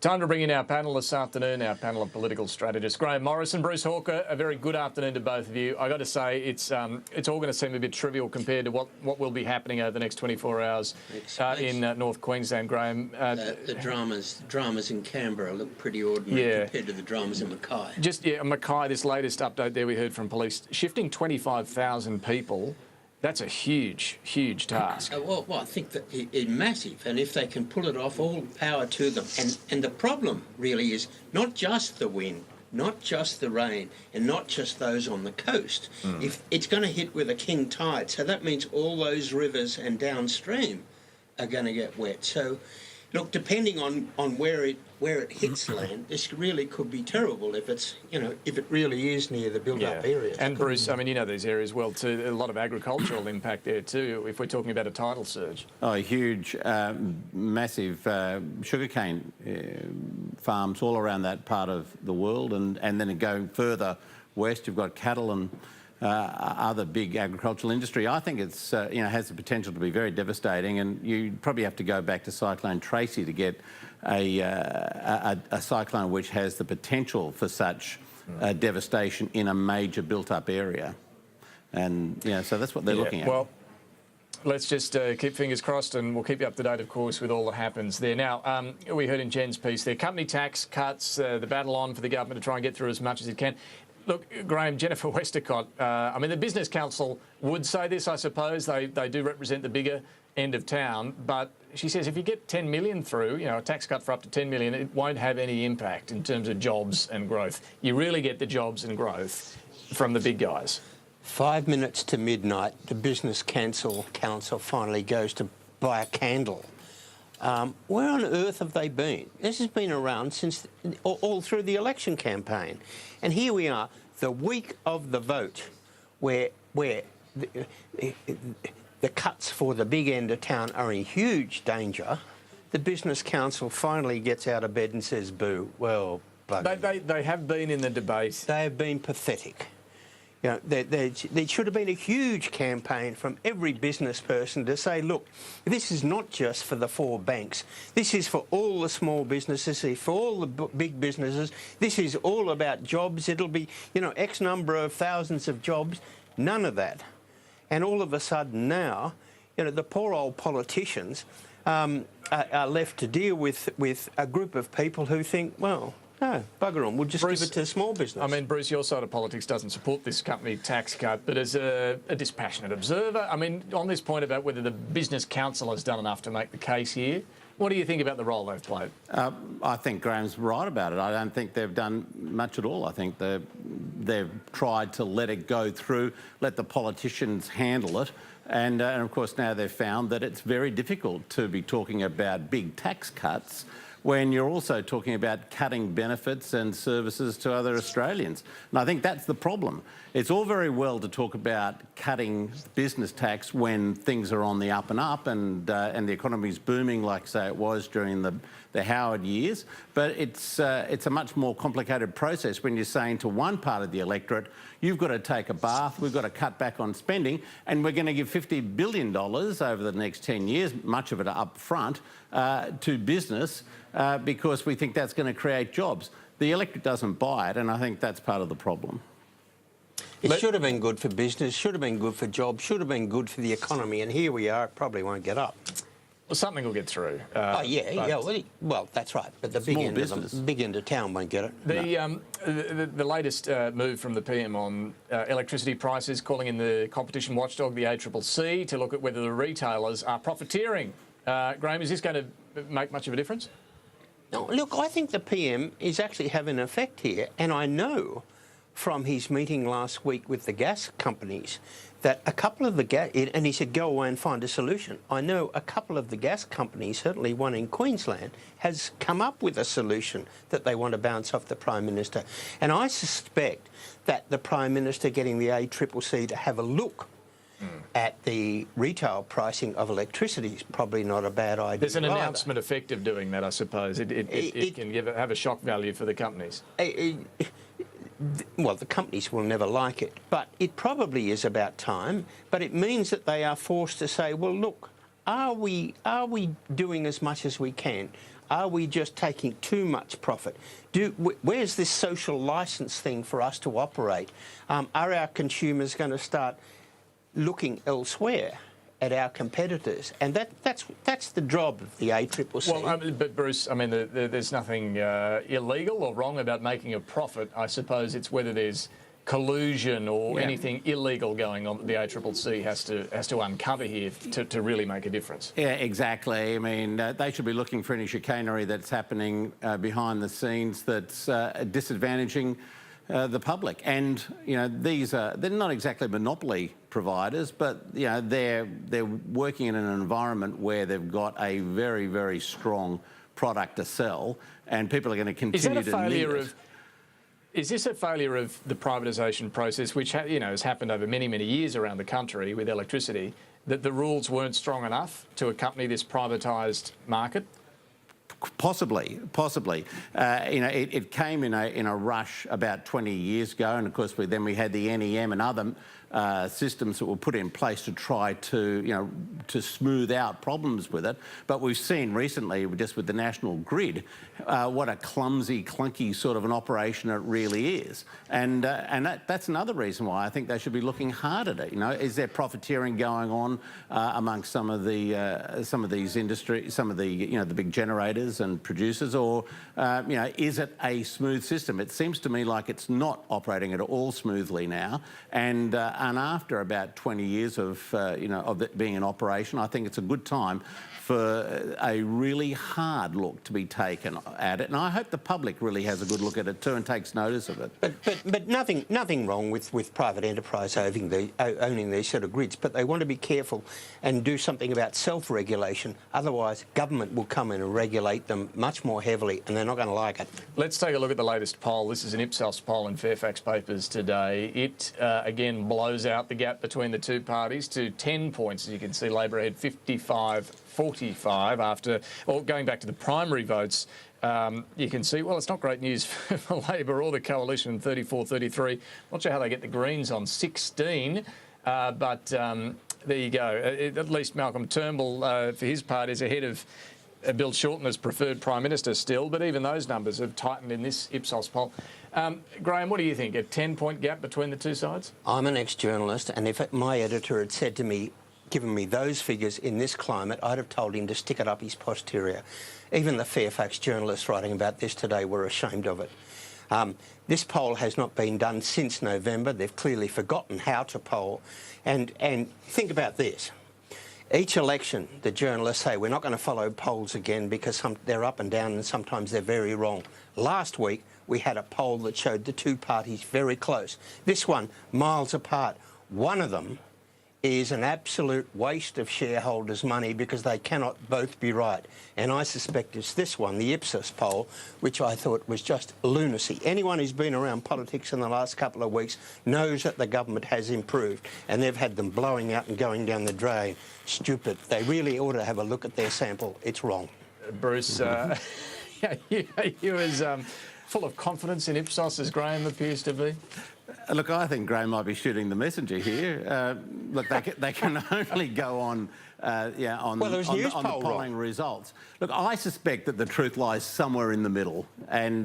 Time to bring in our panel this afternoon, our panel of political strategists, Grahame Morris and Bruce Hawker. A very good afternoon to both of you. I got to say, it's all going to seem a bit trivial compared to what will be happening over the next 24 hours in North Queensland, Grahame. The dramas in Canberra look pretty ordinary compared to the dramas in Mackay. Mackay, this latest update there we heard from police, shifting 25,000 people. That's a huge, huge task. Well, I think that it's massive, and if they can pull it off, all power to them. And the problem really is not just the wind, not just the rain, and not just those on the coast. If it's going to hit with a king tide, so that means all those rivers and downstream are going to get wet. So, look, depending on where it hits land, this really could be terrible if it's if it really is near the built-up areas. And Bruce, I mean, you know these areas well too. A lot of agricultural impact there too. If we're talking about a tidal surge. Oh, huge, massive sugarcane farms all around that part of the world, and then going further west, you've got cattle and other big agricultural industry. I think it's has the potential to be very devastating, and you probably have to go back to Cyclone Tracy to get a cyclone which has the potential for such devastation in a major built-up area, and so that's what they're looking at. Well, let's just keep fingers crossed, and we'll keep you up to date, of course, with all that happens there. Now, we heard in Jen's piece there, company tax cuts, the battle on for the government to try and get through as much as it can. Look, Grahame, Jennifer Westacott, I mean, the Business Council would say this, I suppose. They do represent the bigger end of town. But she says if you get 10 million through, a tax cut for up to 10 million, it won't have any impact in terms of jobs and growth. You really get the jobs and growth from the big guys. 5 minutes to midnight, the Business Council finally goes to buy a candle. Where on earth have they been? This has been around since all through the election campaign. And here we are, the week of the vote, where the cuts for the big end of town are in huge danger. The Business Council finally gets out of bed and says, boo. Well, bugger. They have been in the debate. They have been pathetic. There should have been a huge campaign from every business person to say, look, this is not just for the 4 banks. This is for all the small businesses, for all the big businesses. This is all about jobs. It'll be, X number of thousands of jobs. None of that. And all of a sudden now, the poor old politicians are left to deal with a group of people who think, well, no, bugger them. We'll just give it to small business. I mean, Bruce, your side of politics doesn't support this company tax cut, but as a dispassionate observer, I mean, on this point about whether the Business Council has done enough to make the case here, what do you think about the role they've played? I think Graham's right about it. I don't think they've done much at all. I think they've tried to let it go through, let the politicians handle it. And of course, now they've found that it's very difficult to be talking about big tax cuts when you're also talking about cutting benefits and services to other Australians. And I think that's the problem. It's all very well to talk about cutting business tax when things are on the up and the economy's booming like, say, it was during the Howard years. But it's a much more complicated process when you're saying to one part of the electorate, you've got to take a bath, we've got to cut back on spending, and we're going to give $50 billion over the next 10 years, much of it up front, to business because we think that's going to create jobs. The electorate doesn't buy it, and I think that's part of the problem. It should have been good for business, should have been good for jobs, should have been good for the economy, and here we are, it probably won't get up. Well, something will get through. Well, that's right. But the big end of town won't get it. The latest move from the PM on electricity prices, calling in the competition watchdog, the ACCC, to look at whether the retailers are profiteering. Grahame, is this going to make much of a difference? No, look, I think the PM is actually having an effect here, and I know from his meeting last week with the gas companies that a couple of the gas, and he said, go away and find a solution. I know a couple of the gas companies, certainly one in Queensland, has come up with a solution that they want to bounce off the Prime Minister. And I suspect that the Prime Minister getting the ACCC to have a look at the retail pricing of electricity is probably not a bad idea. There's an announcement effect of doing that, I suppose. It can have a shock value for the companies. Well, the companies will never like it, but it probably is about time. But it means that they are forced to say, well, look, are we doing as much as we can? Are we just taking too much profit? Where's this social licence thing for us to operate? Are our consumers going to start looking elsewhere at our competitors? And that's the job of the ACCC. Well, but Bruce, I mean, there's nothing illegal or wrong about making a profit. I suppose it's whether there's collusion or anything illegal going on that the ACCC has to uncover here to really make a difference. Yeah, exactly. I mean, they should be looking for any chicanery that's happening behind the scenes that's disadvantaging the public. And you know, they're not exactly monopoly providers, but you know, they're working in an environment where they've got a very, very strong product to sell, and people are going to continue to need it. Is this a failure of the privatisation process, which has happened over many, many years around the country with electricity, that the rules weren't strong enough to accompany this privatised market? Possibly. It came in a rush about 20 years ago, and of course then we had the NEM and other systems that were put in place to try to smooth out problems with it. But we've seen recently, just with the national grid, what a clumsy, clunky sort of an operation it really is. And that's another reason why I think they should be looking hard at it. You know, is there profiteering going on amongst some of these industries, some of the the big generators and producers, or is it a smooth system? It seems to me like it's not operating at all smoothly now, and after about 20 years of it being in operation, I think it's a good time for a really hard look to be taken at it, and I hope the public really has a good look at it too and takes notice of it. But nothing wrong with private enterprise owning these sort of grids, but they want to be careful and do something about self-regulation. Otherwise, government will come in and regulate them much more heavily, and they're not going to like it. Let's take a look at the latest poll. This is an Ipsos poll in Fairfax Papers today. It again blows out the gap between the two parties to 10 points. As you can see, Labor ahead 55-45 after, or going back to the primary votes. You can see, well, it's not great news for Labor or the coalition, 34-33. Not sure how they get the Greens on 16, but there you go. At least Malcolm Turnbull, for his part, is ahead of Bill Shorten as preferred Prime Minister still, but even those numbers have tightened in this Ipsos poll. Graham, what do you think? A 10-point gap between the two sides? I'm an ex-journalist, and if my editor had said to me, given me those figures in this climate, I'd have told him to stick it up his posterior. Even the Fairfax journalists writing about this today were ashamed of it. This poll has not been done since November. They've clearly forgotten how to poll. And think about this. Each election, the journalists say, we're not going to follow polls again because they're up and down and sometimes they're very wrong. Last week, we had a poll that showed the two parties very close. This one, miles apart. One of them is an absolute waste of shareholders' money because they cannot both be right. And I suspect it's this one, the Ipsos poll, which I thought was just lunacy. Anyone who's been around politics in the last couple of weeks knows that the government has improved, and they've had them blowing out and going down the drain. Stupid. They really ought to have a look at their sample. It's wrong. Bruce, you as full of confidence in Ipsos as Graham appears to be? Look, I think Graham might be shooting the messenger here. Look, they can only go on, on the polling results. Look, I suspect that the truth lies somewhere in the middle, and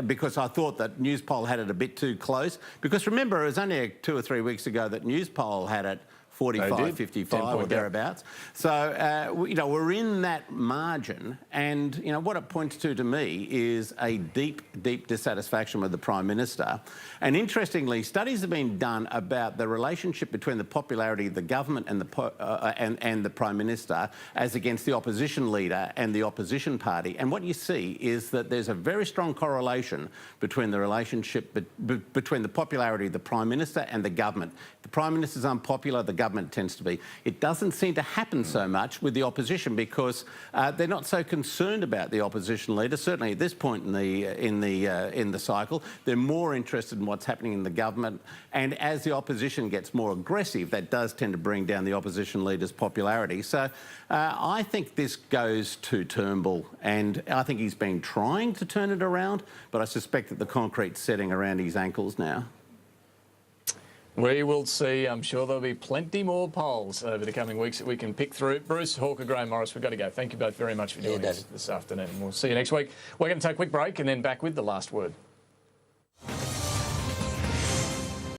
because I thought that Newspoll had it a bit too close. Because remember, it was only 2 or 3 weeks ago that Newspoll had it 45, 55 or thereabouts. So, we're in that margin, and, what it points to me is a deep, deep dissatisfaction with the Prime Minister. And interestingly, studies have been done about the relationship between the popularity of the government and the Prime Minister as against the opposition leader and the opposition party. And what you see is that there's a very strong correlation between the relationship between the popularity of the Prime Minister and the government. The Prime Minister's unpopular, the government tends to be. It doesn't seem to happen so much with the opposition because they're not so concerned about the opposition leader. Certainly at this point in the cycle, they're more interested in what's happening in the government. And as the opposition gets more aggressive, that does tend to bring down the opposition leader's popularity. So I think this goes to Turnbull, and I think he's been trying to turn it around, but I suspect that the concrete's setting around his ankles now. We will see. I'm sure there'll be plenty more polls over the coming weeks that we can pick through. Bruce, Hawker, Grahame Morris, we've got to go. Thank you both very much for doing this afternoon. We'll see you next week. We're going to take a quick break and then back with the last word.